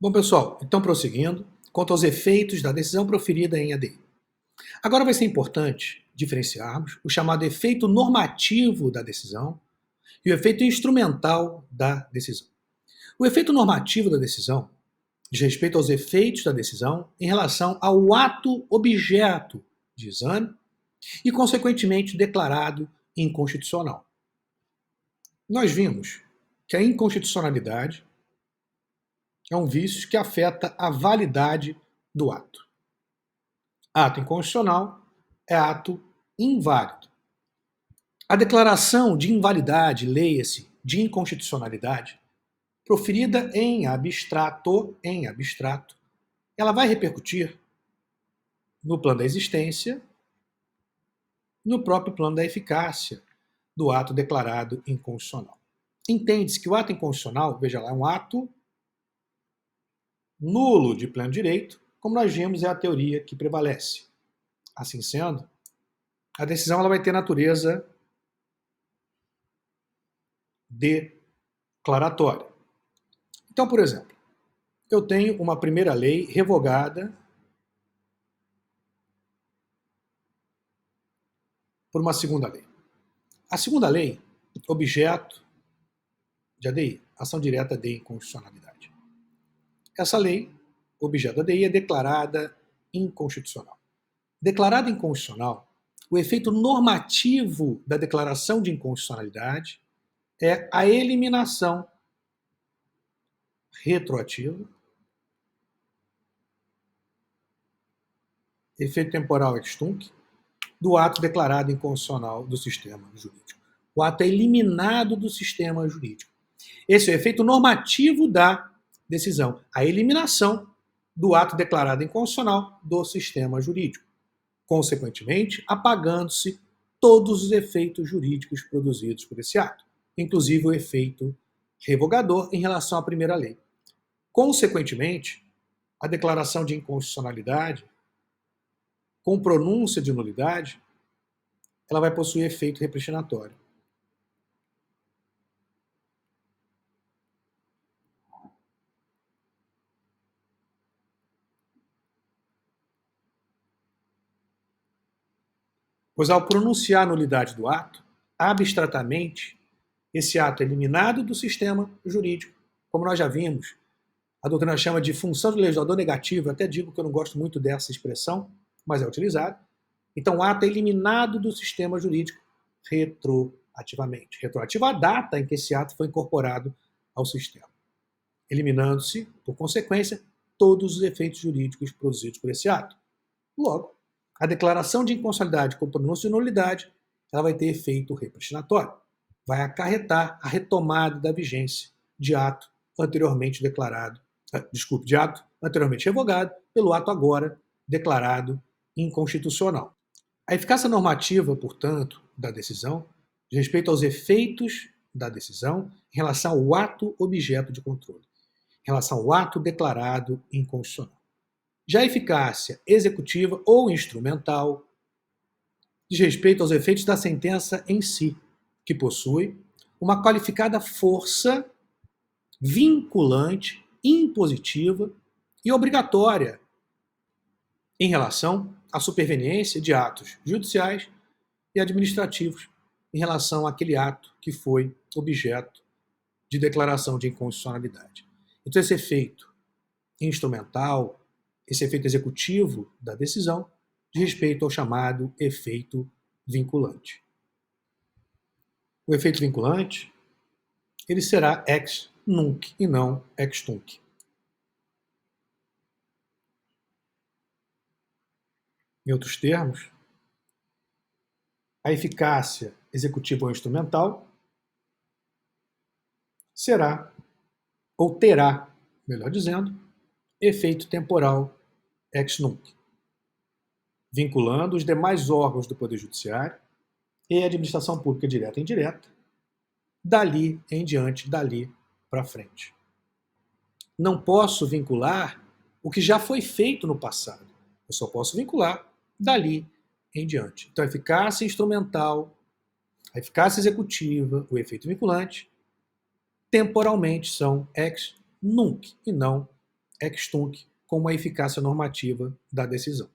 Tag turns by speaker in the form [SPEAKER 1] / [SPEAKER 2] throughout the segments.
[SPEAKER 1] Bom, pessoal, então prosseguindo, quanto aos efeitos da decisão proferida em ADI. Agora vai ser importante diferenciarmos o chamado efeito normativo da decisão e o efeito instrumental da decisão. O efeito normativo da decisão diz respeito aos efeitos da decisão em relação ao ato objeto de exame e, consequentemente, declarado inconstitucional. Nós vimos que a inconstitucionalidade é um vício que afeta a validade do ato. Ato inconstitucional é ato inválido. A declaração de invalidade, leia-se, de inconstitucionalidade, proferida em abstrato, ela vai repercutir no plano da existência, no próprio plano da eficácia do ato declarado inconstitucional. Entende-se que o ato inconstitucional, veja lá, é um ato nulo de pleno direito, como nós vimos, é a teoria que prevalece. Assim sendo, a decisão ela vai ter natureza declaratória. Então, por exemplo, eu tenho uma primeira lei revogada por uma segunda lei. A segunda lei, objeto de ADI, ação direta de inconstitucionalidade. Essa lei, objeto da ADI, é declarada inconstitucional. Declarada inconstitucional, o efeito normativo da declaração de inconstitucionalidade é a eliminação retroativa, efeito temporal ex tunc, do ato declarado inconstitucional do sistema jurídico. O ato é eliminado do sistema jurídico. Esse é o efeito normativo da decisão, a eliminação do ato declarado inconstitucional do sistema jurídico. Consequentemente, apagando-se todos os efeitos jurídicos produzidos por esse ato, inclusive o efeito revogador em relação à primeira lei. Consequentemente, a declaração de inconstitucionalidade, com pronúncia de nulidade, ela vai possuir efeito repristinatório. Pois ao pronunciar a nulidade do ato, abstratamente, esse ato é eliminado do sistema jurídico. Como nós já vimos, a doutrina chama de função do legislador negativa, eu até digo que eu não gosto muito dessa expressão, mas é utilizada. Então, o ato é eliminado do sistema jurídico retroativamente. Retroativa a data em que esse ato foi incorporado ao sistema, eliminando-se, por consequência, todos os efeitos jurídicos produzidos por esse ato. Logo, a declaração de inconstitucionalidade com pronúncia de nulidade, ela vai ter efeito repristinatório. Vai acarretar a retomada da vigência de ato anteriormente declarado, de ato anteriormente revogado pelo ato agora declarado inconstitucional. A eficácia normativa, portanto, da decisão, diz respeito aos efeitos da decisão em relação ao ato objeto de controle, em relação ao ato declarado inconstitucional. Já a eficácia executiva ou instrumental diz respeito aos efeitos da sentença em si, que possui uma qualificada força vinculante, impositiva e obrigatória em relação à superveniência de atos judiciais e administrativos em relação àquele ato que foi objeto de declaração de inconstitucionalidade. Então, esse efeito instrumental, esse efeito executivo da decisão, diz respeito ao chamado efeito vinculante. O efeito vinculante, ele será ex nunc e não ex tunc. Em outros termos, a eficácia executiva ou instrumental será, ou terá, melhor dizendo, efeito temporal ex nunc, vinculando os demais órgãos do Poder Judiciário e a administração pública direta e indireta, dali em diante, dali para frente. Não posso vincular o que já foi feito no passado. Eu só posso vincular dali em diante. Então, a eficácia instrumental, a eficácia executiva, o efeito vinculante, temporalmente são ex nunc e não ex tunc como a eficácia normativa da decisão.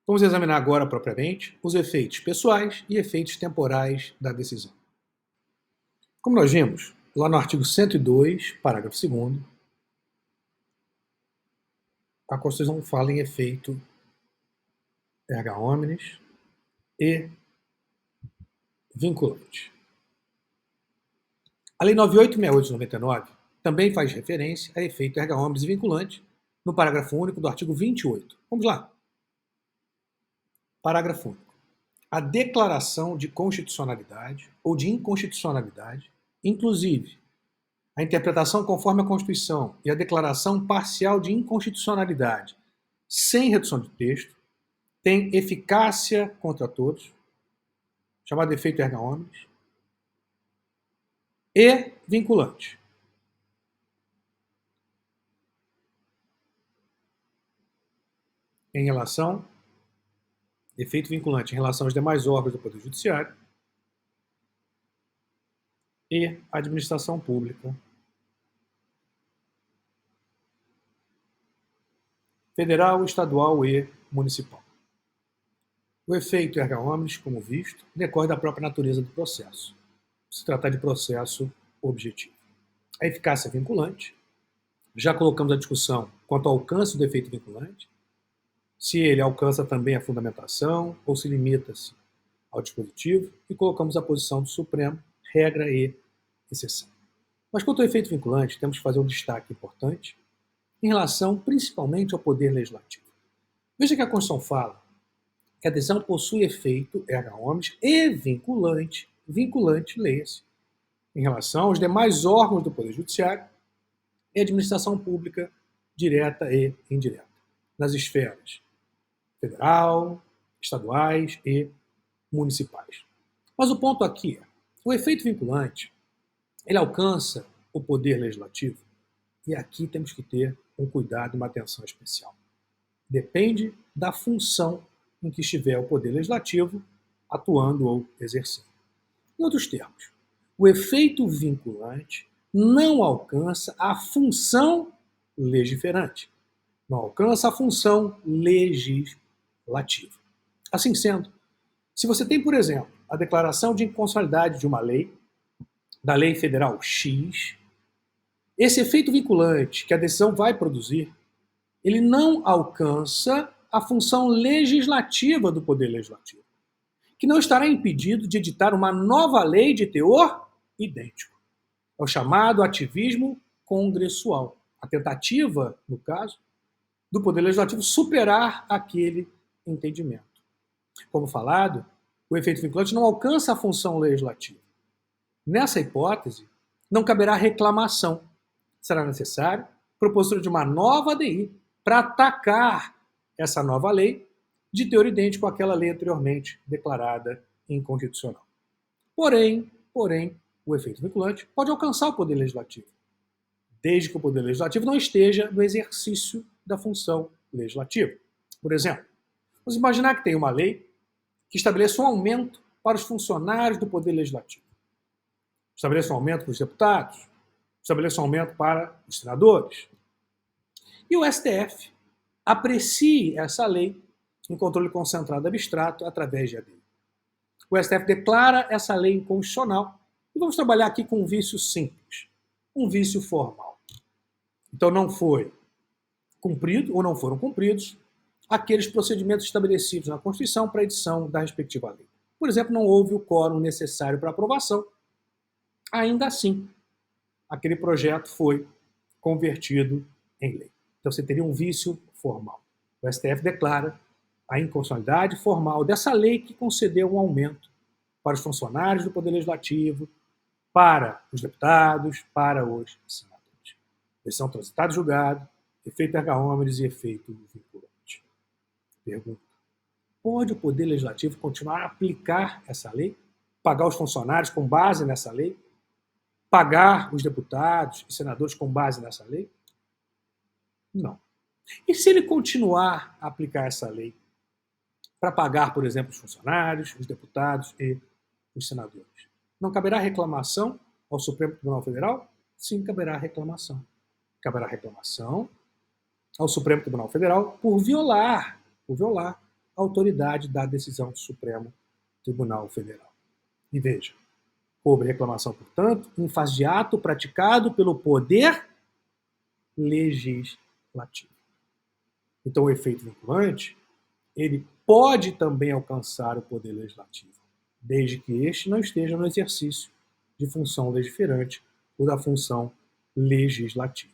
[SPEAKER 1] Vamos examinar agora, propriamente, os efeitos pessoais e efeitos temporais da decisão. Como nós vimos, lá no artigo 102, parágrafo 2º, a Constituição fala em efeito erga omnes e vinculante. A Lei 9868 de 99 também faz referência a efeito erga omnes e vinculante no parágrafo único do artigo 28. Vamos lá. Parágrafo único. A declaração de constitucionalidade ou de inconstitucionalidade, inclusive a interpretação conforme a Constituição e a declaração parcial de inconstitucionalidade sem redução de texto, tem eficácia contra todos, chamado efeito erga omnes, e vinculante. Em relação, efeito vinculante em relação aos demais órgãos do Poder Judiciário e administração pública, federal, estadual e municipal. O efeito erga omnes, como visto, decorre da própria natureza do processo. Se trata de processo objetivo. A eficácia vinculante, já colocamos a discussão quanto ao alcance do efeito vinculante, se ele alcança também a fundamentação ou se limita-se ao dispositivo, e colocamos a posição do Supremo, regra e exceção. Mas quanto ao efeito vinculante, temos que fazer um destaque importante em relação principalmente ao poder legislativo. Veja que a Constituição fala que a decisão possui efeito erga omnes e vinculante, leia-se, em relação aos demais órgãos do Poder Judiciário e administração pública direta e indireta, nas esferas federal, estaduais e municipais. Mas o ponto aqui é, o efeito vinculante, ele alcança o poder legislativo, e aqui temos que ter um cuidado e uma atenção especial. Depende da função em que estiver o poder legislativo atuando ou exercendo. Em outros termos, o efeito vinculante não alcança a função legiferante, não alcança a função legislativa. Assim sendo, se você tem, por exemplo, a declaração de inconstitucionalidade de uma lei, da lei federal X, esse efeito vinculante que a decisão vai produzir, ele não alcança a função legislativa do Poder Legislativo, que não estará impedido de editar uma nova lei de teor idêntico. É o chamado ativismo congressual. A tentativa, no caso, do Poder Legislativo superar aquele entendimento. Como falado, o efeito vinculante não alcança a função legislativa. Nessa hipótese, não caberá reclamação. Será necessário propositura de uma nova ADI para atacar essa nova lei de teor idêntico àquela lei anteriormente declarada inconstitucional. Porém, o efeito vinculante pode alcançar o Poder Legislativo, desde que o Poder Legislativo não esteja no exercício da função legislativa. Por exemplo, vamos imaginar que tem uma lei que estabeleça um aumento para os funcionários do Poder Legislativo. Estabeleça um aumento para os deputados, estabeleça um aumento para os senadores. E o STF aprecie essa lei em controle concentrado abstrato através de ADI. O STF declara essa lei inconstitucional e vamos trabalhar aqui com um vício simples, um vício formal. Então não foi cumprido ou não foram cumpridos aqueles procedimentos estabelecidos na Constituição para a edição da respectiva lei. Por exemplo, não houve o quórum necessário para aprovação. Ainda assim, aquele projeto foi convertido em lei. Então você teria um vício formal. O STF declara a inconstitucionalidade formal dessa lei que concedeu um aumento para os funcionários do Poder Legislativo, para os deputados, para os senadores. Eles são transitados julgado, efeito erga omnes e efeito vinculante. Pergunta: pode o Poder Legislativo continuar a aplicar essa lei? Pagar os funcionários com base nessa lei? Pagar os deputados e senadores com base nessa lei? Não. E se ele continuar a aplicar essa lei para pagar, por exemplo, os funcionários, os deputados e os senadores? Não caberá reclamação ao Supremo Tribunal Federal? Sim, caberá reclamação. caberá reclamação ao Supremo Tribunal Federal por violar a autoridade da decisão do Supremo Tribunal Federal. E veja, coube reclamação, portanto, em face de ato praticado pelo Poder Legislativo. Então, o efeito vinculante, ele pode também alcançar o Poder Legislativo, desde que este não esteja no exercício de função legiferante ou da função legislativa.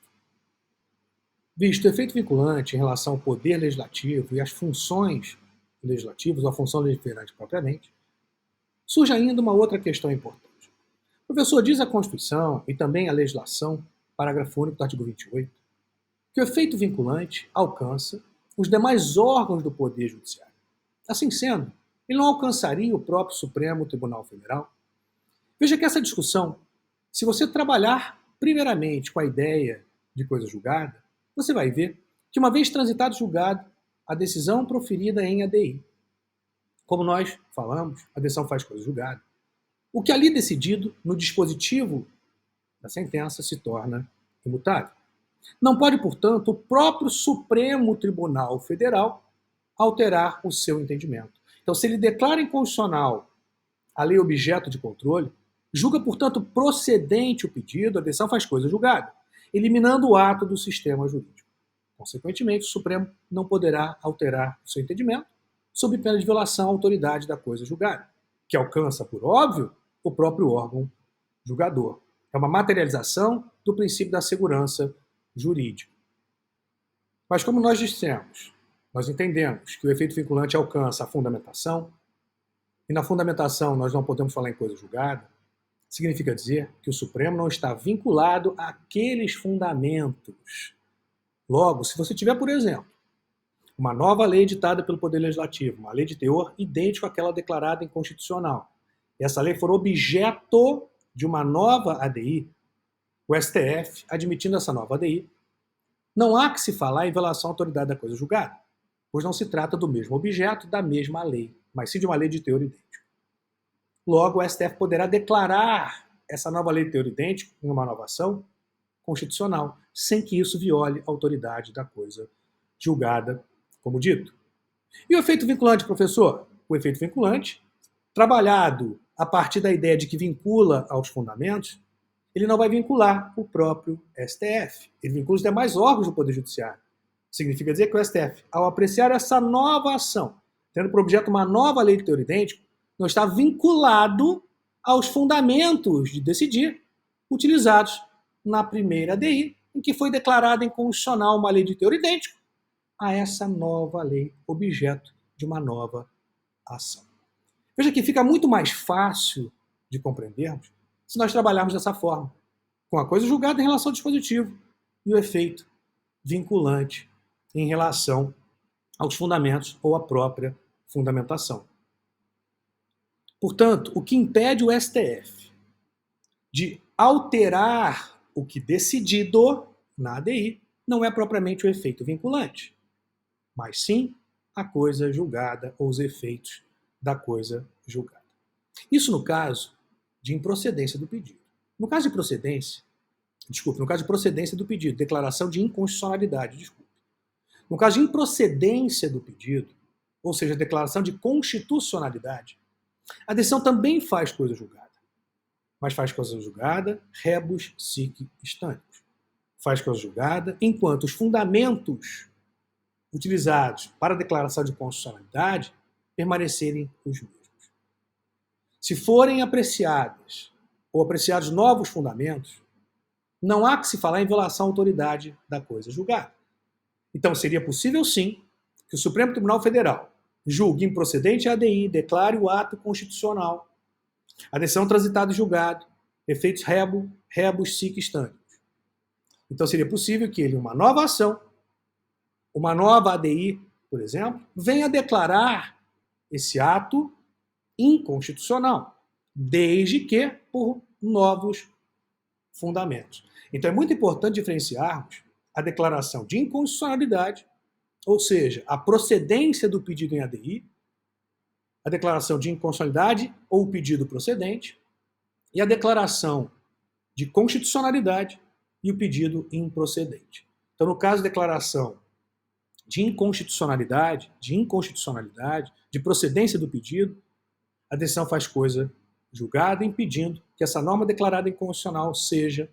[SPEAKER 1] Visto o efeito vinculante em relação ao Poder Legislativo e às funções legislativas, ou a função legiferante propriamente, surge ainda uma outra questão importante. O professor, diz a Constituição e também a legislação, parágrafo único do artigo 28, que o efeito vinculante alcança os demais órgãos do Poder Judiciário. Assim sendo, ele não alcançaria o próprio Supremo Tribunal Federal? Veja que essa discussão, se você trabalhar primeiramente com a ideia de coisa julgada, você vai ver que, uma vez transitado julgado, a decisão proferida em ADI, como nós falamos, a decisão faz coisa julgada, o que ali decidido no dispositivo da sentença se torna imutável. Não pode, portanto, o próprio Supremo Tribunal Federal alterar o seu entendimento. Então, se ele declara inconstitucional a lei objeto de controle, julga, portanto, procedente o pedido, a decisão faz coisa julgada, eliminando o ato do sistema jurídico. Consequentemente, o Supremo não poderá alterar o seu entendimento sob pena de violação à autoridade da coisa julgada, que alcança, por óbvio, o próprio órgão julgador. É uma materialização do princípio da segurança jurídica. Mas, como nós dissemos, nós entendemos que o efeito vinculante alcança a fundamentação, e na fundamentação nós não podemos falar em coisa julgada, significa dizer que o Supremo não está vinculado àqueles fundamentos. Logo, se você tiver, por exemplo, uma nova lei editada pelo Poder Legislativo, uma lei de teor idêntico àquela declarada inconstitucional, e essa lei for objeto de uma nova ADI, o STF, admitindo essa nova ADI, não há que se falar em violação à autoridade da coisa julgada, pois não se trata do mesmo objeto da mesma lei, mas sim de uma lei de teor idêntico. Logo, o STF poderá declarar essa nova lei de teor idêntico em uma nova ação constitucional, sem que isso viole a autoridade da coisa julgada, como dito. E o efeito vinculante, professor? O efeito vinculante, trabalhado a partir da ideia de que vincula aos fundamentos, ele não vai vincular o próprio STF. Ele vincula os demais órgãos do Poder Judiciário. Significa dizer que o STF, ao apreciar essa nova ação, tendo por objeto uma nova lei de teor idêntico, não está vinculado aos fundamentos de decidir utilizados na primeira ADI, em que foi declarada inconstitucional uma lei de teor idêntico a essa nova lei, objeto de uma nova ação. Veja que fica muito mais fácil de compreendermos se nós trabalharmos dessa forma, com a coisa julgada em relação ao dispositivo e o efeito vinculante em relação aos fundamentos ou à própria fundamentação. Portanto, o que impede o STF de alterar o que decidido na ADI não é propriamente o efeito vinculante, mas sim a coisa julgada ou os efeitos da coisa julgada. Isso no caso de improcedência do pedido. No caso de procedência do pedido, declaração de inconstitucionalidade, No caso de improcedência do pedido, ou seja, declaração de constitucionalidade, a decisão também faz coisa julgada. Mas faz coisa julgada rebus sic stantibus. Faz coisa julgada enquanto os fundamentos utilizados para a declaração de constitucionalidade permanecerem os mesmos. Se forem apreciadas ou apreciados novos fundamentos, não há que se falar em violação à autoridade da coisa julgada. Então seria possível sim que o Supremo Tribunal Federal julgue improcedente a ADI, declare o ato constitucional, a decisão transitada e julgado, efeitos rebus sic stantibus. Então seria possível que ele, uma nova ação, uma nova ADI, por exemplo, venha declarar esse ato inconstitucional, desde que por novos fundamentos. Então é muito importante diferenciarmos a declaração de inconstitucionalidade, ou seja, a procedência do pedido em ADI, a declaração de inconstitucionalidade ou o pedido procedente, e a declaração de constitucionalidade e o pedido improcedente. Então, no caso de declaração de inconstitucionalidade, de procedência do pedido, a decisão faz coisa julgada, impedindo que essa norma declarada inconstitucional seja,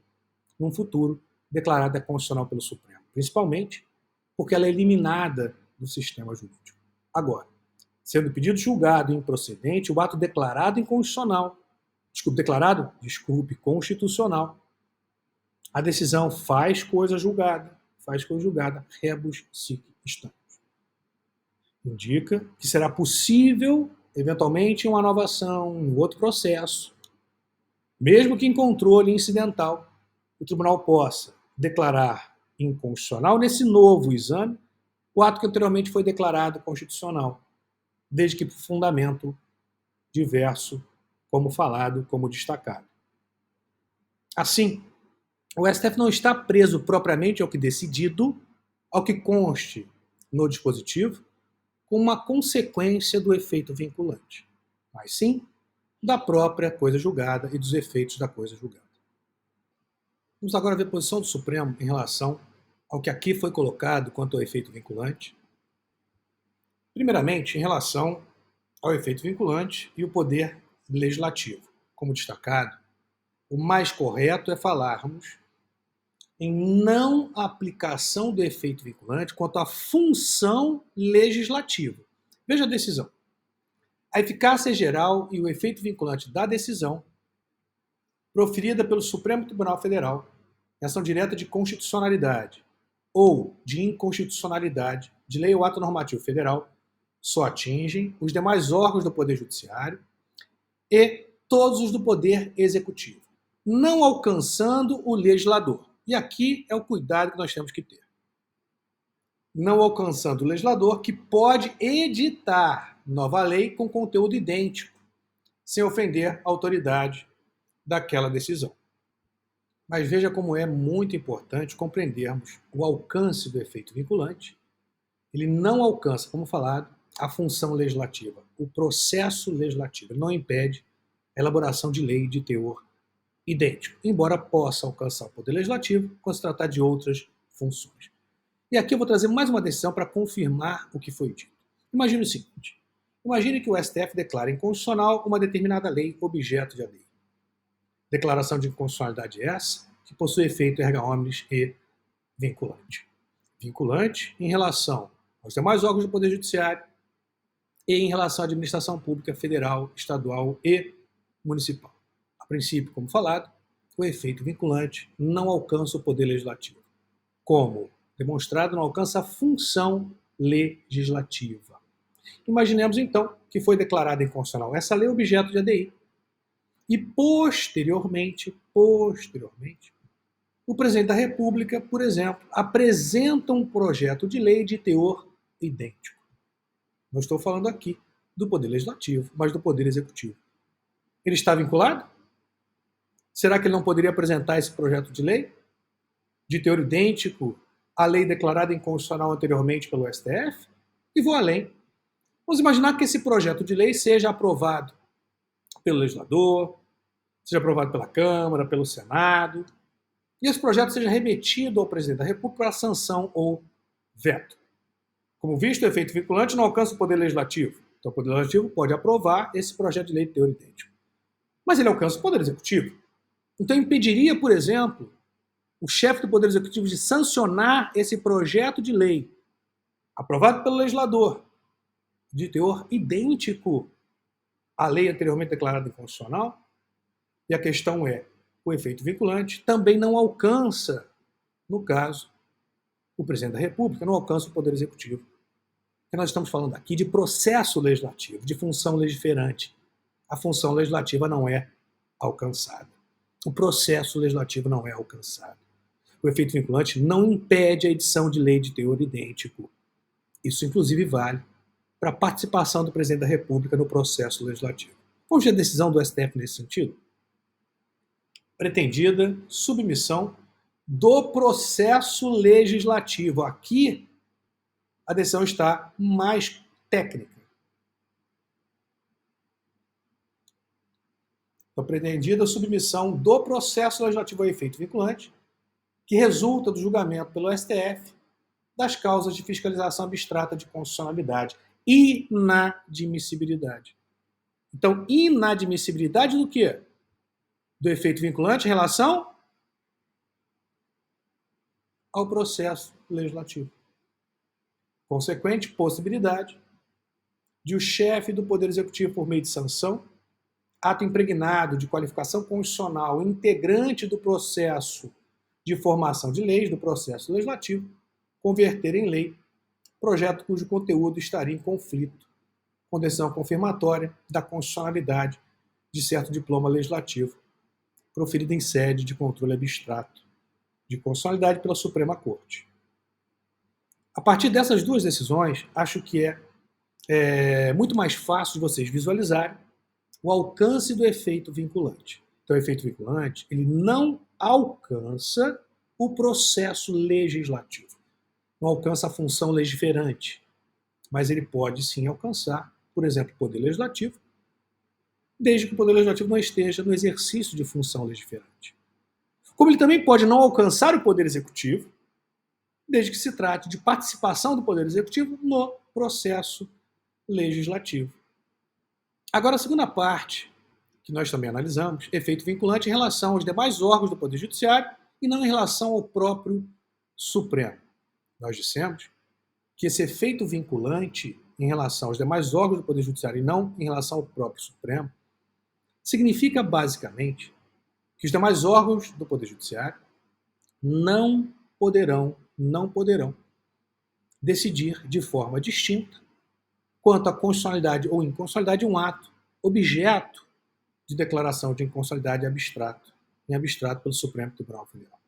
[SPEAKER 1] num futuro, declarada constitucional pelo Supremo. Principalmente porque ela é eliminada do sistema jurídico. Agora, sendo o pedido julgado improcedente, o ato declarado inconstitucional, constitucional, a decisão faz coisa julgada, rebus sic stantibus. Indica que será possível, eventualmente, uma nova ação, um outro processo, mesmo que em controle incidental, o tribunal possa declarar inconstitucional nesse novo exame o ato que anteriormente foi declarado constitucional, desde que por fundamento diverso, como falado, como destacado. Assim, o STF não está preso propriamente ao que decidido, ao que conste no dispositivo, como uma consequência do efeito vinculante, mas sim da própria coisa julgada e dos efeitos da coisa julgada. Vamos agora ver a posição do Supremo em relação ao que aqui foi colocado quanto ao efeito vinculante. Primeiramente, em relação ao efeito vinculante e o poder legislativo. Como destacado, o mais correto é falarmos em não aplicação do efeito vinculante quanto à função legislativa. Veja a decisão. A eficácia geral e o efeito vinculante da decisão proferida pelo Supremo Tribunal Federal em ação direta de constitucionalidade ou de inconstitucionalidade de lei ou ato normativo federal só atingem os demais órgãos do Poder Judiciário e todos os do Poder Executivo, não alcançando o legislador. E aqui é o cuidado que nós temos que ter. Não alcançando o legislador, que pode editar nova lei com conteúdo idêntico, sem ofender a autoridade daquela decisão. Mas veja como é muito importante compreendermos o alcance do efeito vinculante. Ele não alcança, como falado, a função legislativa, o processo legislativo. Ele não impede a elaboração de lei de teor idêntico, embora possa alcançar o poder legislativo quando se tratar de outras funções. E aqui eu vou trazer mais uma decisão para confirmar o que foi dito. Imagine o seguinte: imagine que o STF declara inconstitucional uma determinada lei objeto de ADI. Declaração de inconstitucionalidade essa que possui efeito erga omnes e vinculante. Vinculante em relação aos demais órgãos do Poder Judiciário e em relação à administração pública federal, estadual e municipal. A princípio, como falado, o efeito vinculante não alcança o poder legislativo. Como demonstrado, não alcança a função legislativa. Imaginemos, então, que foi declarada inconstitucional essa lei objeto de ADI e, posteriormente, o presidente da República, por exemplo, apresenta um projeto de lei de teor idêntico. Não estou falando aqui do Poder Legislativo, mas do Poder Executivo. Ele está vinculado? Será que ele não poderia apresentar esse projeto de lei de teor idêntico à lei declarada inconstitucional anteriormente pelo STF? E vou além. Vamos imaginar que esse projeto de lei seja aprovado pelo legislador, seja aprovado pela Câmara, pelo Senado, e esse projeto seja remetido ao presidente da República para sanção ou veto. Como visto, o efeito vinculante não alcança o Poder Legislativo. Então, o Poder Legislativo pode aprovar esse projeto de lei de teor idêntico. Mas ele alcança o Poder Executivo. Então, impediria, por exemplo, o chefe do Poder Executivo de sancionar esse projeto de lei aprovado pelo legislador de teor idêntico à lei anteriormente declarada inconstitucional? E a questão é, o efeito vinculante também não alcança, no caso, o presidente da República, não alcança o Poder Executivo. Porque nós estamos falando aqui de processo legislativo, de função legiferante. A função legislativa não é alcançada. O processo legislativo não é alcançado. O efeito vinculante não impede a edição de lei de teor idêntico. Isso, inclusive, vale para a participação do presidente da República no processo legislativo. Vamos ver a decisão do STF nesse sentido? Pretendida submissão do processo legislativo. Aqui, a decisão está mais técnica. Então, pretendida submissão do processo legislativo ao efeito vinculante, que resulta do julgamento pelo STF das causas de fiscalização abstrata de constitucionalidade. Inadmissibilidade. Então, inadmissibilidade do quê? Do efeito vinculante em relação ao processo legislativo. Consequente possibilidade de o chefe do Poder Executivo, por meio de sanção, ato impregnado de qualificação constitucional, integrante do processo de formação de leis, do processo legislativo, converter em lei projeto cujo conteúdo estaria em conflito com decisão confirmatória da constitucionalidade de certo diploma legislativo, proferido em sede de controle abstrato de constitucionalidade pela Suprema Corte. A partir dessas duas decisões, acho que é muito mais fácil de vocês visualizarem o alcance do efeito vinculante. Então, o efeito vinculante, ele não alcança o processo legislativo, não alcança a função legiferante, mas ele pode sim alcançar, por exemplo, o Poder Legislativo, desde que o Poder Legislativo não esteja no exercício de função legiferante. Como ele também pode não alcançar o Poder Executivo, desde que se trate de participação do Poder Executivo no processo legislativo. Agora, a segunda parte, que nós também analisamos, efeito vinculante em relação aos demais órgãos do Poder Judiciário e não em relação ao próprio Supremo. Nós dissemos que esse efeito vinculante em relação aos demais órgãos do Poder Judiciário e não em relação ao próprio Supremo significa, basicamente, que os demais órgãos do Poder Judiciário não poderão decidir de forma distinta quanto à constitucionalidade ou inconstitucionalidade de um ato, objeto de declaração de inconstitucionalidade em abstrato pelo Supremo Tribunal Federal.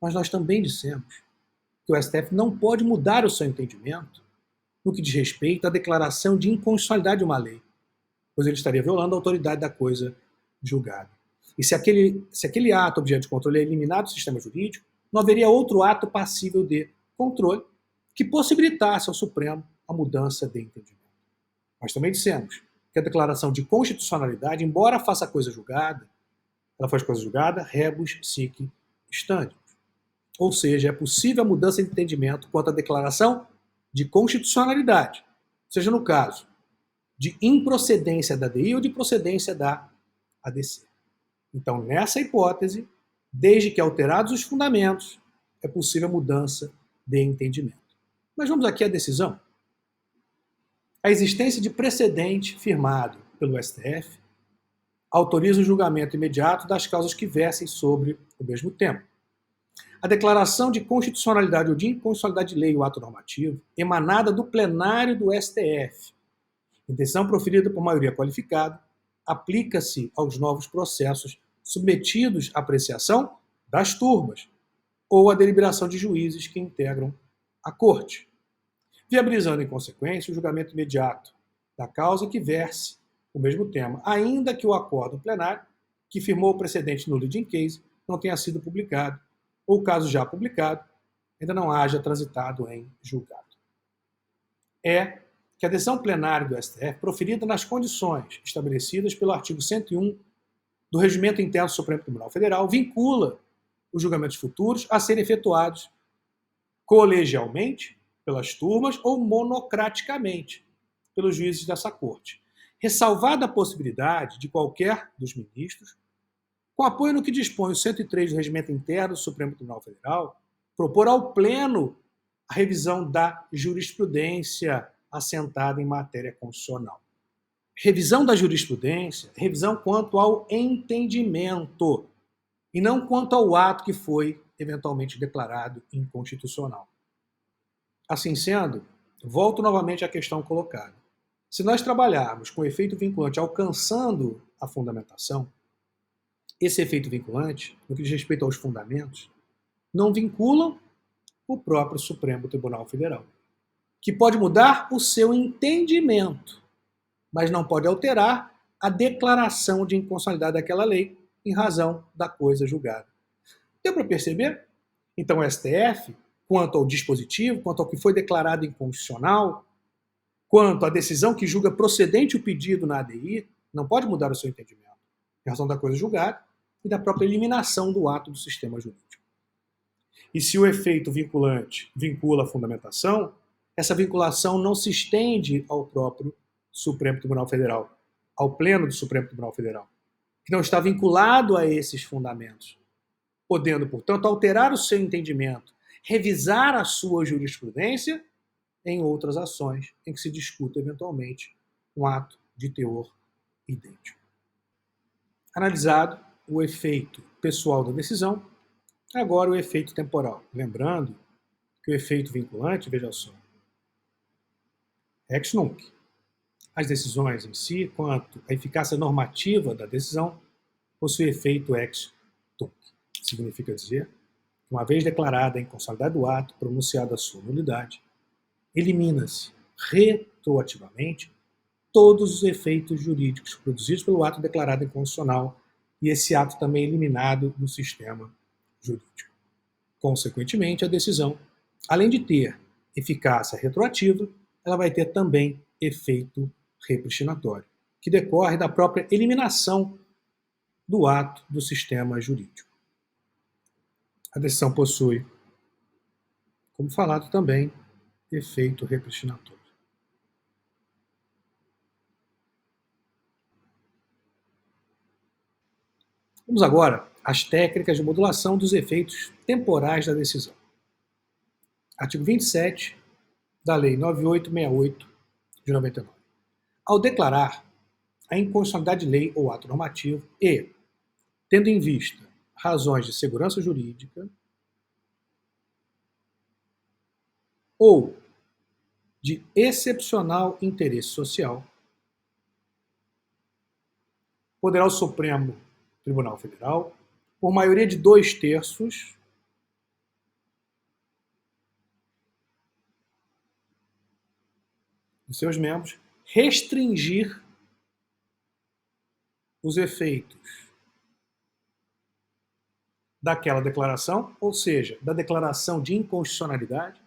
[SPEAKER 1] Mas nós também dissemos que o STF não pode mudar o seu entendimento no que diz respeito à declaração de inconstitucionalidade de uma lei, pois ele estaria violando a autoridade da coisa julgada. E se aquele ato objeto de controle é eliminado do sistema jurídico, não haveria outro ato passível de controle que possibilitasse ao Supremo a mudança de entendimento. Nós também dissemos que a declaração de constitucionalidade, embora faça coisa julgada, ela faz coisa julgada rebus sic stantibus. Ou seja, é possível a mudança de entendimento quanto à declaração de constitucionalidade, seja no caso de improcedência da ADI ou de procedência da ADC. Então, nessa hipótese, desde que alterados os fundamentos, é possível a mudança de entendimento. Mas vamos aqui à decisão. A existência de precedente firmado pelo STF autoriza o julgamento imediato das causas que versem sobre o mesmo tema. A declaração de constitucionalidade ou de inconstitucionalidade de lei ou ato normativo, emanada do plenário do STF, em decisão proferida por maioria qualificada, aplica-se aos novos processos submetidos à apreciação das turmas ou à deliberação de juízes que integram a Corte, viabilizando, em consequência, o julgamento imediato da causa que verse o mesmo tema, ainda que o acordo plenário, que firmou o precedente no leading case, não tenha sido publicado, ou o caso já publicado, ainda não haja transitado em julgado. É que a decisão plenária do STF, proferida nas condições estabelecidas pelo artigo 101 do Regimento Interno do Supremo Tribunal Federal, vincula os julgamentos futuros a serem efetuados colegialmente pelas turmas ou monocraticamente pelos juízes dessa Corte, ressalvada a possibilidade de qualquer dos ministros, com apoio no que dispõe o 103 do Regimento Interno do Supremo Tribunal Federal, propor ao Pleno a revisão da jurisprudência assentada em matéria constitucional. Revisão da jurisprudência, revisão quanto ao entendimento, e não quanto ao ato que foi eventualmente declarado inconstitucional. Assim sendo, volto novamente à questão colocada. Se nós trabalharmos com efeito vinculante alcançando a fundamentação, esse efeito vinculante, no que diz respeito aos fundamentos, não vinculam o próprio Supremo Tribunal Federal, que pode mudar o seu entendimento, mas não pode alterar a declaração de inconstitucionalidade daquela lei em razão da coisa julgada. Deu para perceber? Então o STF, quanto ao dispositivo, quanto ao que foi declarado inconstitucional, quanto à decisão que julga procedente o pedido na ADI, não pode mudar o seu entendimento, em razão da coisa julgada e da própria eliminação do ato do sistema jurídico. E se o efeito vinculante vincula a fundamentação, essa vinculação não se estende ao próprio Supremo Tribunal Federal, ao Pleno do Supremo Tribunal Federal, que não está vinculado a esses fundamentos, podendo, portanto, alterar o seu entendimento, revisar a sua jurisprudência em outras ações em que se discuta, eventualmente, um ato de teor idêntico. Analisado o efeito pessoal da decisão, agora o efeito temporal. Lembrando que o efeito vinculante, veja só, ex nunc. As decisões em si, quanto à eficácia normativa da decisão, possui efeito ex tunc. Significa dizer que, uma vez declarada a inconstitucionalidade do ato, pronunciada a sua nulidade, elimina-se retroativamente todos os efeitos jurídicos produzidos pelo ato declarado inconstitucional e esse ato também é eliminado do sistema jurídico. Consequentemente, a decisão, além de ter eficácia retroativa, ela vai ter também efeito repristinatório, que decorre da própria eliminação do ato do sistema jurídico. A decisão possui, como falado também, efeito repristinatório. Vamos agora às técnicas de modulação dos efeitos temporais da decisão. Artigo 27 da Lei 9868 de 99. Ao declarar a inconstitucionalidade de lei ou ato normativo e, tendo em vista razões de segurança jurídica ou de excepcional interesse social, poderá o Supremo Tribunal Federal, por maioria de 2/3 de seus membros, restringir os efeitos daquela declaração, ou seja, da declaração de inconstitucionalidade,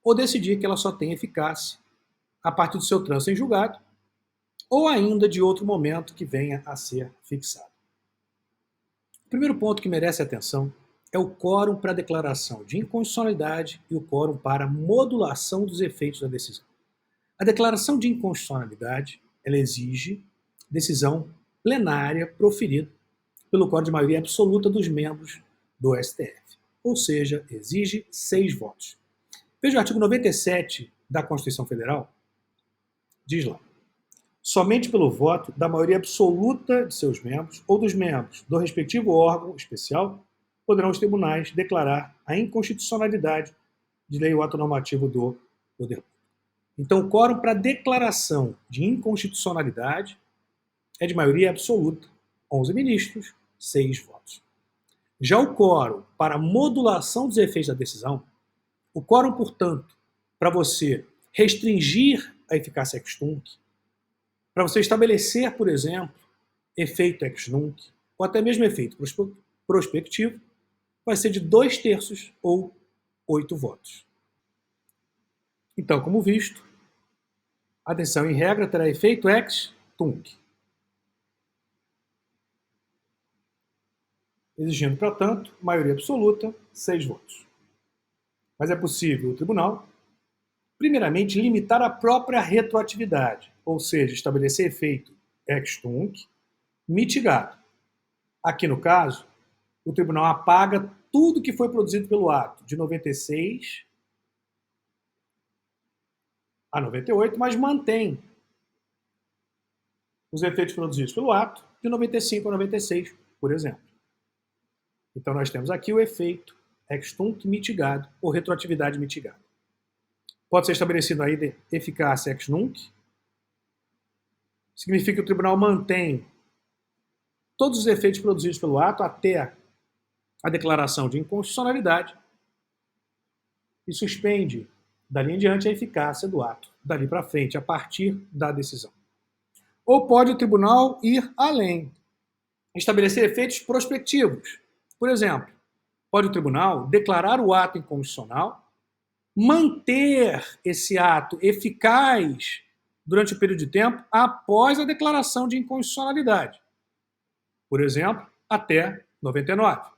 [SPEAKER 1] ou decidir que ela só tem eficácia a partir do seu trânsito em julgado, ou ainda de outro momento que venha a ser fixado. O primeiro ponto que merece atenção é o quórum para a declaração de inconstitucionalidade e o quórum para a modulação dos efeitos da decisão. A declaração de inconstitucionalidade, ela exige decisão plenária proferida pelo quórum de maioria absoluta dos membros do STF, ou seja, exige 6 votos. Veja o artigo 97 da Constituição Federal, diz lá: somente pelo voto da maioria absoluta de seus membros ou dos membros do respectivo órgão especial poderão os tribunais declarar a inconstitucionalidade de lei ou ato normativo do poder público. Então, o quórum para declaração de inconstitucionalidade é de maioria absoluta, 11 ministros, 6 votos. Já o quórum para modulação dos efeitos da decisão, o quórum, portanto, para você restringir a eficácia ex tunc, para você estabelecer, por exemplo, efeito ex nunc, ou até mesmo efeito prospectivo, vai ser de 2/3 ou 8 votos. Então, como visto, a decisão em regra terá efeito ex tunc, exigindo, portanto, maioria absoluta, 6 votos. Mas é possível o tribunal, primeiramente, limitar a própria retroatividade, ou seja, estabelecer efeito ex tunc mitigado. Aqui, no caso, o tribunal apaga tudo que foi produzido pelo ato de 96 a 98, mas mantém os efeitos produzidos pelo ato de 95 a 96, por exemplo. Então, nós temos aqui o efeito ex tunc mitigado ou retroatividade mitigada. Pode ser estabelecido aí de eficácia ex nunc, significa que o tribunal mantém todos os efeitos produzidos pelo ato até a declaração de inconstitucionalidade e suspende, dali em diante, a eficácia do ato, dali para frente, a partir da decisão. Ou pode o tribunal ir além, estabelecer efeitos prospectivos. Por exemplo, pode o tribunal declarar o ato inconstitucional, manter esse ato eficaz durante o período de tempo após a declaração de inconstitucionalidade. Por exemplo, até 99.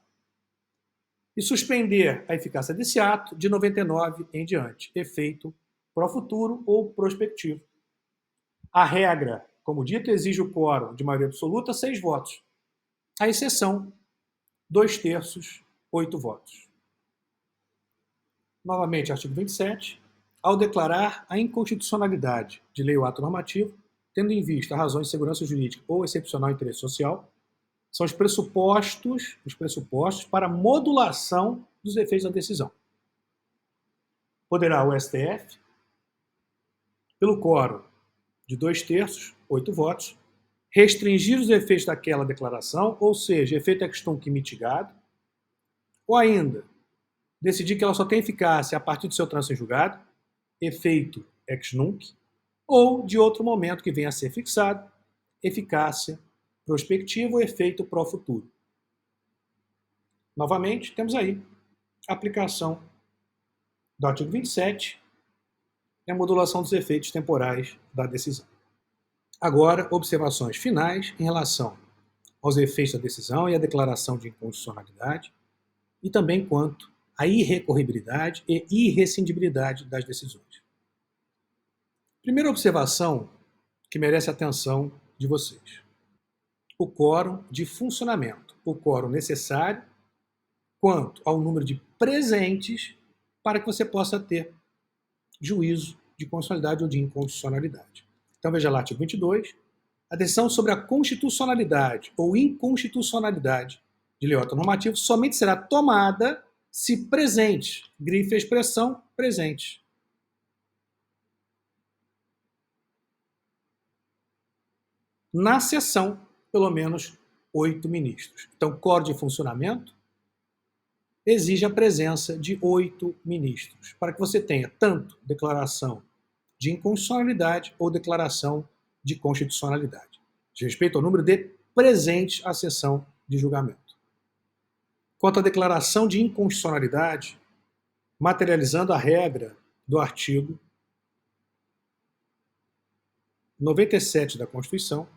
[SPEAKER 1] e suspender a eficácia desse ato de 99 em diante, efeito pró-futuro ou prospectivo. A regra, como dito, exige o quórum de maioria absoluta, 6 votos. A exceção, 2/3, 8 votos. Novamente, artigo 27. Ao declarar a inconstitucionalidade de lei ou ato normativo, tendo em vista razões de segurança jurídica ou excepcional interesse social, são os pressupostos para modulação dos efeitos da decisão. Poderá o STF, pelo quórum de 2/3, 8 votos, restringir os efeitos daquela declaração, ou seja, efeito ex tunc mitigado, ou ainda decidir que ela só tem eficácia a partir do seu trânsito em julgado, efeito ex nunc, ou de outro momento que venha a ser fixado, eficácia prospectiva ou efeito pró-futuro. Novamente, temos aí a aplicação do artigo 27 e a modulação dos efeitos temporais da decisão. Agora, observações finais em relação aos efeitos da decisão e à declaração de inconstitucionalidade, e também quanto à irrecorribilidade e irrescindibilidade das decisões. Primeira observação que merece a atenção de vocês: o quórum de funcionamento, o quórum necessário quanto ao número de presentes para que você possa ter juízo de constitucionalidade ou de inconstitucionalidade. Então veja lá, artigo 22, a decisão sobre a constitucionalidade ou inconstitucionalidade de lei ou ato normativo somente será tomada se presente, grife a expressão presente. Na sessão, pelo menos 8 ministros. Então, quórum de funcionamento exige a presença de 8 ministros, para que você tenha tanto declaração de inconstitucionalidade ou declaração de constitucionalidade, de respeito ao número de presentes à sessão de julgamento. Quanto à declaração de inconstitucionalidade, materializando a regra do artigo 97 da Constituição,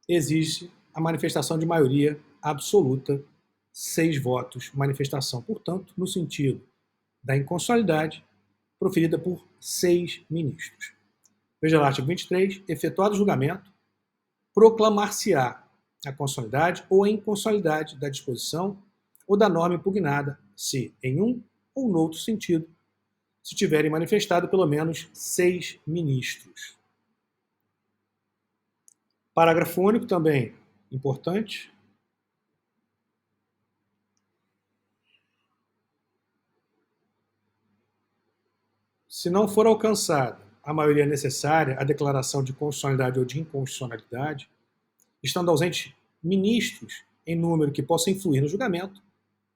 [SPEAKER 1] exige a manifestação de maioria absoluta, 6 votos, manifestação, portanto, no sentido da inconstitucionalidade, proferida por 6 ministros. Veja lá, artigo 23, efetuado o julgamento, proclamar-se-á a constitucionalidade ou a inconstitucionalidade da disposição ou da norma impugnada, se, em um ou no outro sentido, se tiverem manifestado pelo menos 6 ministros. Parágrafo único também importante. Se não for alcançada a maioria necessária à declaração de constitucionalidade ou de inconstitucionalidade, estando ausentes ministros em número que possa influir no julgamento,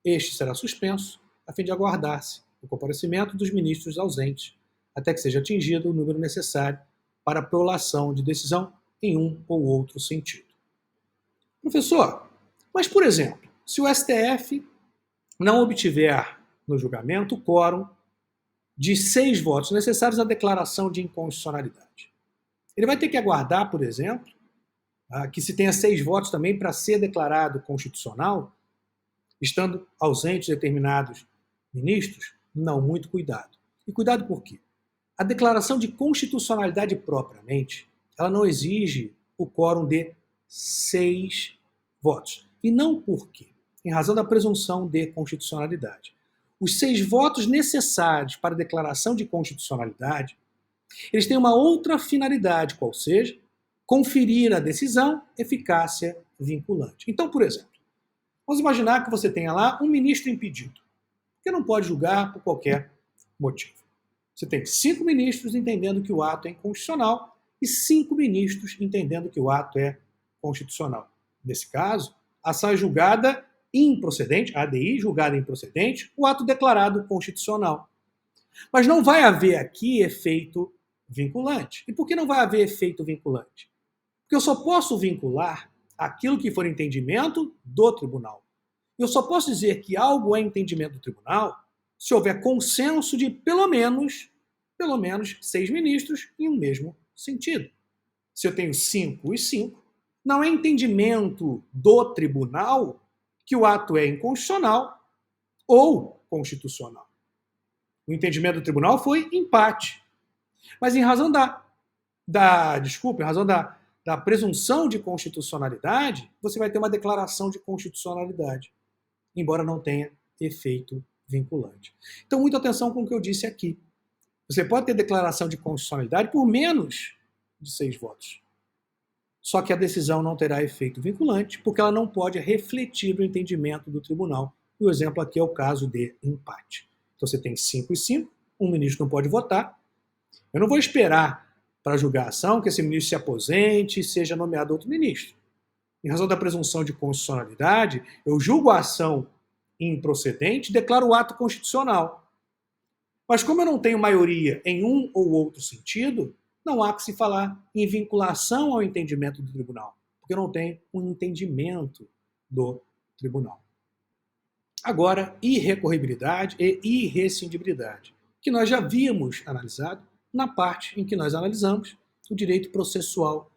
[SPEAKER 1] este será suspenso, a fim de aguardar-se o comparecimento dos ministros ausentes, até que seja atingido o número necessário para a prolação de decisão em um ou outro sentido. Professor, mas, por exemplo, se o STF não obtiver no julgamento o quórum de 6 votos necessários à declaração de inconstitucionalidade, ele vai ter que aguardar, por exemplo, que se tenha 6 votos também para ser declarado constitucional, estando ausentes determinados ministros? Não, muito cuidado. E cuidado por quê? A declaração de constitucionalidade propriamente, ela não exige o quórum de 6 votos. E não por quê? Em razão da presunção de constitucionalidade. Os 6 votos necessários para a declaração de constitucionalidade, eles têm uma outra finalidade, qual seja, conferir à decisão eficácia vinculante. Então, por exemplo, vamos imaginar que você tenha lá um ministro impedido, que não pode julgar por qualquer motivo. Você tem 5 ministros entendendo que o ato é inconstitucional e 5 ministros entendendo que o ato é constitucional. Nesse caso, a ação é julgada improcedente, a ADI julgada improcedente, o ato declarado constitucional. Mas não vai haver aqui efeito vinculante. E por que não vai haver efeito vinculante? Porque eu só posso vincular aquilo que for entendimento do tribunal. Eu só posso dizer que algo é entendimento do tribunal se houver consenso de pelo menos 6 ministros em um mesmo sentido. Se eu tenho 5 e 5, não é entendimento do tribunal que o ato é inconstitucional ou constitucional. O entendimento do tribunal foi empate. Mas em razão em razão da presunção de constitucionalidade, você vai ter uma declaração de constitucionalidade, embora não tenha efeito vinculante. Então, muita atenção com o que eu disse aqui. Você pode ter declaração de constitucionalidade por menos de 6 votos. Só que a decisão não terá efeito vinculante, porque ela não pode refletir o entendimento do tribunal. E o exemplo aqui é o caso de empate. Então você tem 5 e 5, um ministro não pode votar. Eu não vou esperar para julgar a ação que esse ministro se aposente e seja nomeado outro ministro. Em razão da presunção de constitucionalidade, eu julgo a ação improcedente e declaro o ato constitucional. Mas como eu não tenho maioria em um ou outro sentido, não há que se falar em vinculação ao entendimento do tribunal, porque eu não tenho um entendimento do tribunal. Agora, irrecorribilidade e irrescindibilidade, que nós já havíamos analisado na parte em que nós analisamos o direito processual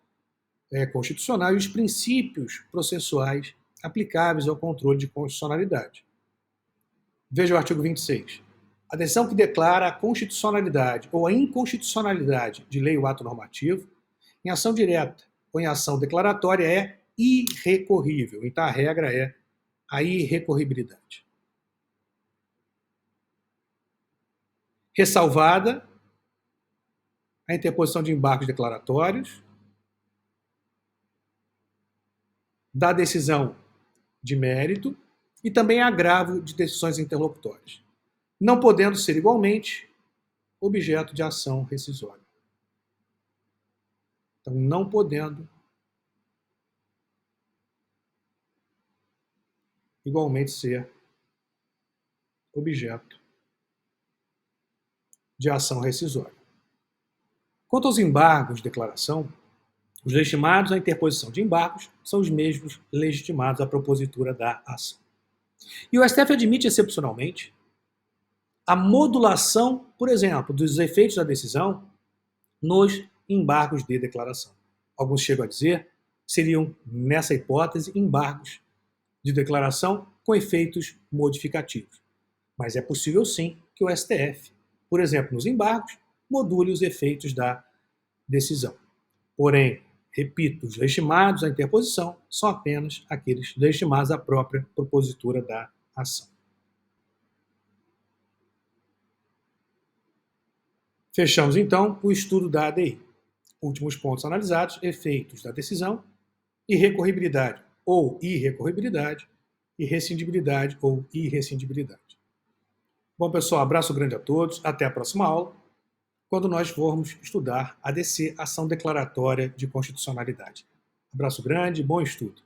[SPEAKER 1] constitucional e os princípios processuais aplicáveis ao controle de constitucionalidade. Veja o artigo 26. A decisão que declara a constitucionalidade ou a inconstitucionalidade de lei ou ato normativo, em ação direta ou em ação declaratória, é irrecorrível. Então a regra é a irrecorribilidade. Ressalvada a interposição de embargos declaratórios, da decisão de mérito e também agravo de decisões interlocutórias, não podendo ser igualmente objeto de ação rescisória. Então, não podendo igualmente ser objeto de ação rescisória. Quanto aos embargos de declaração, os legitimados à interposição de embargos são os mesmos legitimados à propositura da ação. E o STF admite excepcionalmente a modulação, por exemplo, dos efeitos da decisão nos embargos de declaração. Alguns chegam a dizer que seriam, nessa hipótese, embargos de declaração com efeitos modificativos. Mas é possível sim que o STF, por exemplo, nos embargos, module os efeitos da decisão. Porém, repito, os legitimados à interposição são apenas aqueles legitimados à própria propositura da ação. Fechamos, então, o estudo da ADI. Últimos pontos analisados: efeitos da decisão, irrecorribilidade ou irrecorribilidade, e rescindibilidade ou irrescindibilidade. Bom, pessoal, abraço grande a todos. Até a próxima aula, quando nós formos estudar ADC, Ação Declaratória de Constitucionalidade. Abraço grande, bom estudo.